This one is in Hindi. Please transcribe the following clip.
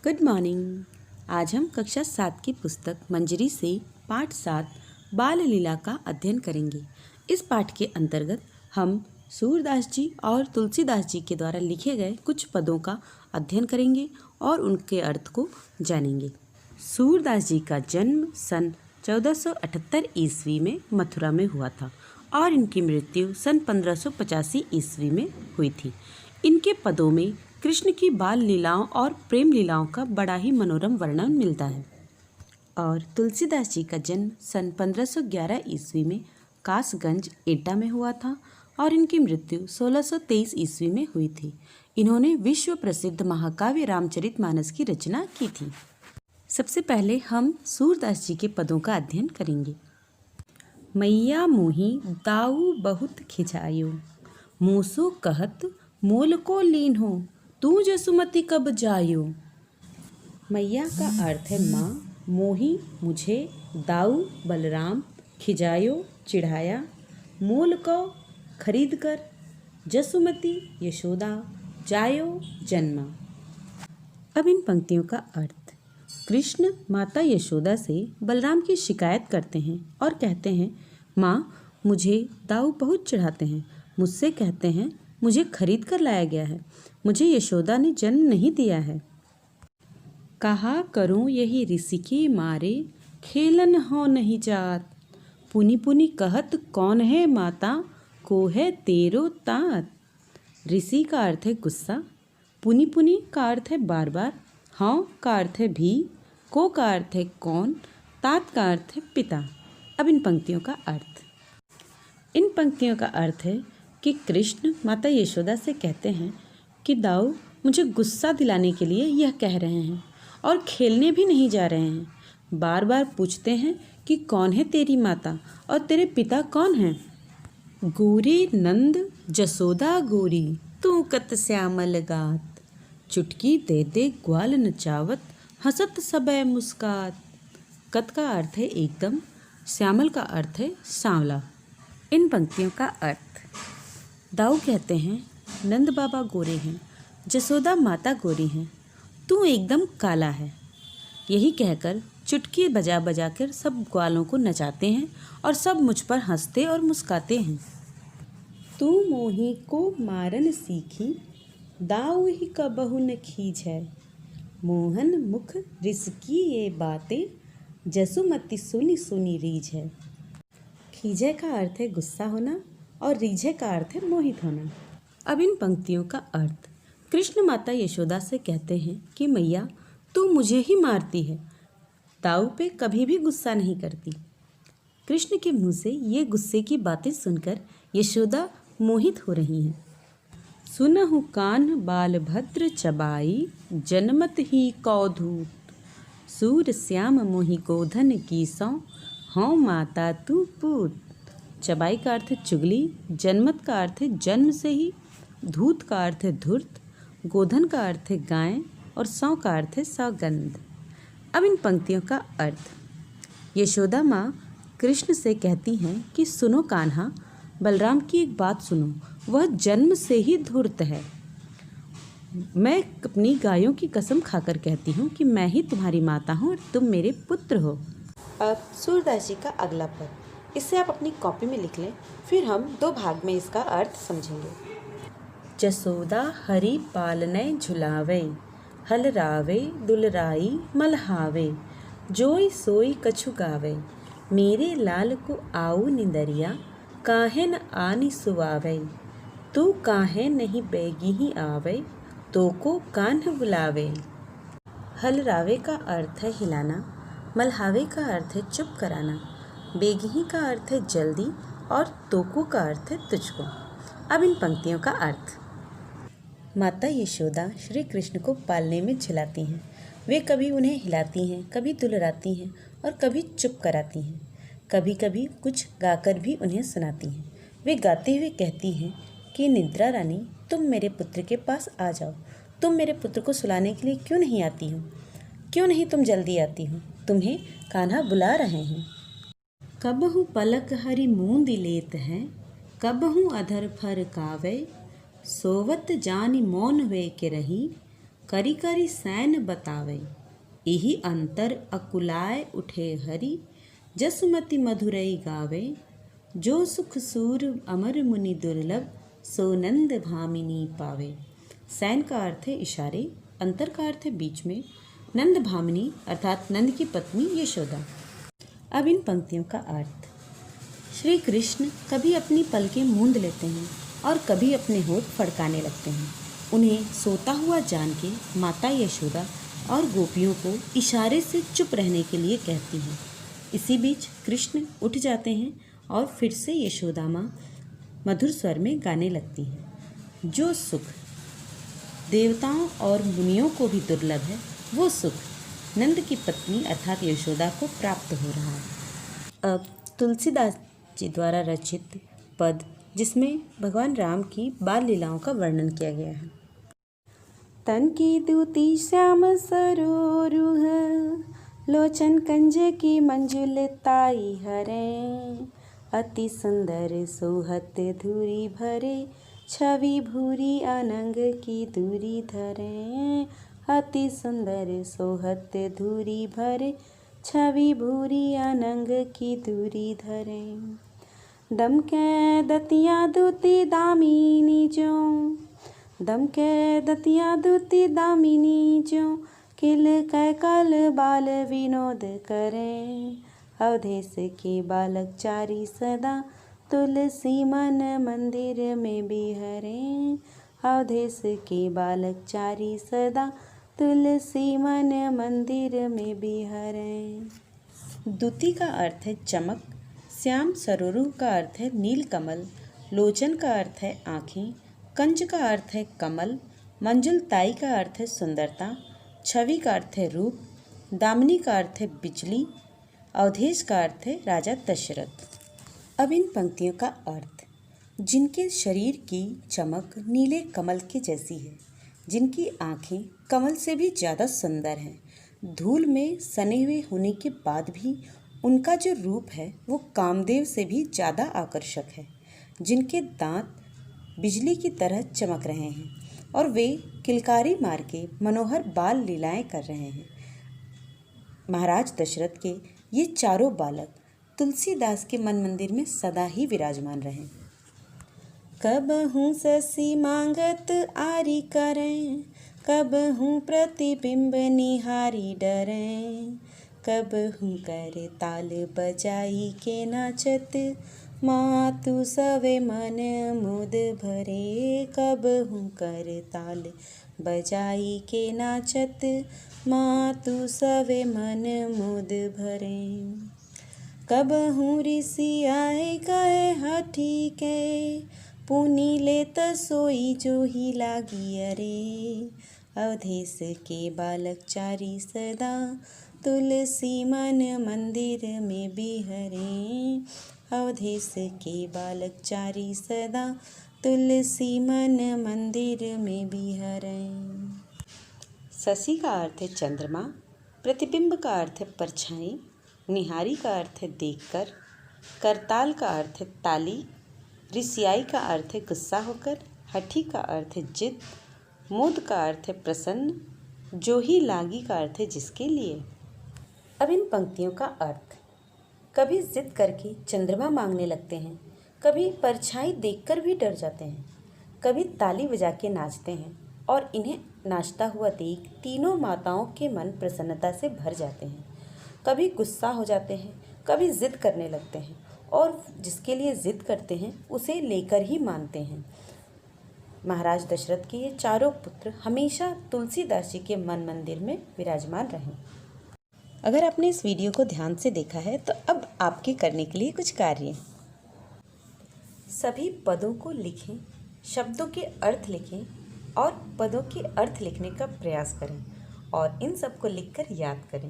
Good morning. आज हम कक्षा 7 की पुस्तक मंजरी से पाठ 7 बाल लीला का अध्ययन करेंगे। इस पाठ के अंतर्गत हम सूरदास जी और तुलसीदास जी के द्वारा लिखे गए कुछ पदों का अध्ययन करेंगे और उनके अर्थ को जानेंगे। सूरदास जी का जन्म सन 1478 ईस्वी में मथुरा में हुआ था और इनकी मृत्यु सन 1585 ईस्वी में हुई थी। इनके पदों में कृष्ण की बाल लीलाओं और प्रेम लीलाओं का बड़ा ही मनोरम वर्णन मिलता है। और तुलसीदास जी का जन्म सन 1511 ईस्वी में कासगंज एटा में हुआ था और इनकी मृत्यु 1623 ईस्वी में हुई थी। इन्होंने विश्व प्रसिद्ध महाकाव्य रामचरितमानस की रचना की थी। सबसे पहले हम सूरदास जी के पदों का अध्ययन करेंगे। मैया मोही दाऊ बहुत खिंचायो, मूसो कहत मोल को लीन हो, तू जसुमती कब जायो। मैया का अर्थ है माँ, मोही मुझे, दाऊ बलराम, खिजायो चिढ़ाया, मोल को खरीद कर, जसुमती यशोदा, जायो जन्मा। अब इन पंक्तियों का अर्थ। कृष्ण माता यशोदा से बलराम की शिकायत करते हैं और कहते हैं, माँ मुझे दाऊ बहुत चिढ़ाते हैं, मुझसे कहते हैं मुझे खरीद कर लाया गया है, मुझे यशोदा ने जन्म नहीं दिया है। कहा करूं यही ऋषि की मारे, खेलन हो नहीं जात, पुनि पुनि कहत कौन है माता, को है तेरो तात। ऋषि का अर्थ है गुस्सा, पुनि पुनि का अर्थ है बार बार, हाँ का अर्थ है भी, को का अर्थ है कौन, तात का अर्थ है पिता। अब इन पंक्तियों का अर्थ। इन पंक्तियों का अर्थ है कि कृष्ण माता यशोदा से कहते हैं कि दाऊ मुझे गुस्सा दिलाने के लिए यह कह रहे हैं और खेलने भी नहीं जा रहे हैं। बार बार पूछते हैं कि कौन है तेरी माता और तेरे पिता कौन हैं। गोरे नंद जसोदा गोरी, तू कत श्यामल गात, चुटकी दे दे ग्वाल नचावत, हंसत सबे मुस्कात। कत का अर्थ है एकदम, श्यामल का अर्थ है सांवला। इन पंक्तियों का अर्थ। दाऊ कहते हैं नंद बाबा गोरे हैं, जसोदा माता गोरी हैं, तू एकदम काला है। यही कहकर चुटकी बजा बजा कर सब ग्वालों को नचाते हैं और सब मुझ पर हंसते और मुस्काते हैं। तू मोही को मारन सीखी, दाऊ ही कबहु न खींच है, मोहन मुख रिसकी ये बातें, जसुमती सुनी सुनी रीझ है। खींचे का अर्थ है गुस्सा होना और रीझे का अर्थ है मोहित होना। अब इन पंक्तियों का अर्थ। कृष्ण माता यशोदा से कहते हैं कि मैया तू मुझे ही मारती है, दाऊ पे कभी भी गुस्सा नहीं करती। कृष्ण के मुंह से ये गुस्से की बातें सुनकर यशोदा मोहित हो रही हैं। सुनहु कान बाल भद्र चबाई, जनमत ही कौधूत, सूर श्याम मोहि गोधन की सौ, हाँ माता तू पूत। चबाई का अर्थ है चुगली, जनमत का अर्थ है जन्म से ही, धूत का अर्थ है धूर्त, गोधन का अर्थ है गाय और सौ का अर्थ है सौगंध। अब इन पंक्तियों का अर्थ। यशोदा माँ कृष्ण से कहती हैं कि सुनो कान्हा, बलराम की एक बात सुनो, वह जन्म से ही धूर्त है। मैं अपनी गायों की कसम खाकर कहती हूँ कि मैं ही तुम्हारी माता हूँ और तुम मेरे पुत्र हो। अब सूरदास जी का अगला पद, इसे आप अपनी कॉपी में लिख लें, फिर हम 2 भाग में इसका अर्थ समझेंगे। जसोदा हरि पालनय झुलावे, हलरावे दुलराई मलहावे, जोई सोई कछु गावे, मेरे लाल को आऊ निंदरिया, काहे न आनी सुवावे, तू काहे नहीं बेगी ही आवे, तो को कान्ह बुलावे। हलरावे का अर्थ है हिलाना, मलहावे का अर्थ है चुप कराना, बेगही का अर्थ है जल्दी और तोको का अर्थ है तुझको। अब इन पंक्तियों का अर्थ। माता यशोदा श्री कृष्ण को पालने में झुलाती हैं। वे कभी उन्हें हिलाती हैं, कभी दुलराती हैं और कभी चुप कराती हैं। कभी कभी कुछ गाकर भी उन्हें सुनाती हैं। वे गाते हुए कहती हैं कि निद्रा रानी तुम मेरे पुत्र के पास आ जाओ, तुम मेरे पुत्र को सुलाने के लिए क्यों नहीं आती हो, क्यों नहीं तुम जल्दी आती हो, तुम्हें कान्हा बुला रहे हैं। कबहु पलक हरि मूंद लेत हैं, कबहु अधर फर कावे, सोवत जानी मौन वे के रही, करी करी सैन बतावे, यही अंतर अकुलाय उठे हरि, जसुमति मधुरई गावे, जो सुख सूर अमर मुनि दुर्लभ, सो नंद भामिनी पावे। सैन का अर्थ है इशारे, अंतर का अर्थ है बीच में, नंद भामिनी अर्थात नंद की पत्नी यशोदा। अब इन पंक्तियों का अर्थ। श्री कृष्ण कभी अपनी पलकें मूंद लेते हैं और कभी अपने होठ फड़काने लगते हैं। उन्हें सोता हुआ जान के माता यशोदा और गोपियों को इशारे से चुप रहने के लिए कहती हैं। इसी बीच कृष्ण उठ जाते हैं और फिर से यशोदा माँ मधुर स्वर में गाने लगती हैं। जो सुख देवताओं और मुनियों को भी दुर्लभ है, वो सुख नंद की पत्नी अर्थात यशोदा को प्राप्त हो रहा है। अब तुलसीदास जी द्वारा रचित पद, जिसमें भगवान राम की बाल लीलाओं का वर्णन किया गया है। तन की दूती श्याम सरोरुह, लोचन कंज की मंजुल ताई हरे, अति सुंदर सोहत धूरी भरे, छवि भूरी अनंग की दूरी धरे। अति सुंदर सोहत धूरी भरे, छवि भूरी अनंग की दूरी धरे। दम के दतिया दूती दामिनी जो, दम के दतिया दूती दामिनी जो, किल कै कल बाल विनोद करें। अवधेश के बालक चारी सदा, तुलसी मन मंदिर में बिहरे। अवधेश के बालक चारी सदा, तुलसी मन मंदिर में बिहरे। दूती का अर्थ है चमक, श्याम सरोरु का अर्थ है नील कमल, लोचन का अर्थ है आँखें, कंज का अर्थ है कमल, मंजुल ताई का अर्थ है सुंदरता, छवि का अर्थ है रूप, दामिनी का अर्थ है बिजली, अवधेश का अर्थ है राजा दशरथ। अब इन पंक्तियों का अर्थ। जिनके शरीर की चमक नीले कमल के जैसी है, जिनकी आँखें कमल से भी ज़्यादा सुंदर हैं, धूल में सने हुए होने के बाद भी उनका जो रूप है वो कामदेव से भी ज़्यादा आकर्षक है, जिनके दांत बिजली की तरह चमक रहे हैं और वे किलकारी मार के मनोहर बाल लीलाएं कर रहे हैं। महाराज दशरथ के ये चारों बालक तुलसीदास के मन मंदिर में सदा ही विराजमान रहे। कब हूँ शशि मांगत आरी करें, कब हूँ प्रतिबिंब निहारी डरें, कब हूँ कर ताल बजाई के नाचत, मातु सवे मन मुद भरे। कब हूँ कर ताल बजाई के नाचत, मातु सवे मन मुद भरे। कब हूँ ऋषि आए गए हठी के, पुनि लेत सोई जो ही लागी अरे। अवधेश के बालक चारी सदा, तुलसी मन मंदिर में बिहरे। अवधेश के बालक चारी सदा, तुलसी मन मंदिर में बिहरे। शशि का अर्थ है चंद्रमा, प्रतिबिंब का अर्थ है परछाई, निहारी का अर्थ है देखकर, करताल का अर्थ है ताली, ऋषियाई का अर्थ है गुस्सा होकर, हठी का अर्थ है जिद, मुद का अर्थ है प्रसन्न, जो ही लागी का अर्थ है जिसके लिए। अब इन पंक्तियों का अर्थ। कभी जिद करके चंद्रमा मांगने लगते हैं, कभी परछाई देखकर भी डर जाते हैं, कभी ताली बजा के नाचते हैं और इन्हें नाचता हुआ देख तीनों माताओं के मन प्रसन्नता से भर जाते हैं। कभी गुस्सा हो जाते हैं, कभी जिद करने लगते हैं और जिसके लिए जिद करते हैं उसे लेकर ही मानते हैं। महाराज दशरथ के ये चारों पुत्र हमेशा तुलसीदास जी के मन मंदिर में विराजमान रहे। अगर आपने इस वीडियो को ध्यान से देखा है तो अब आपके करने के लिए कुछ कार्य। सभी पदों को लिखें, शब्दों के अर्थ लिखें और पदों के अर्थ लिखने का प्रयास करें और इन सब को लिखकर याद करें।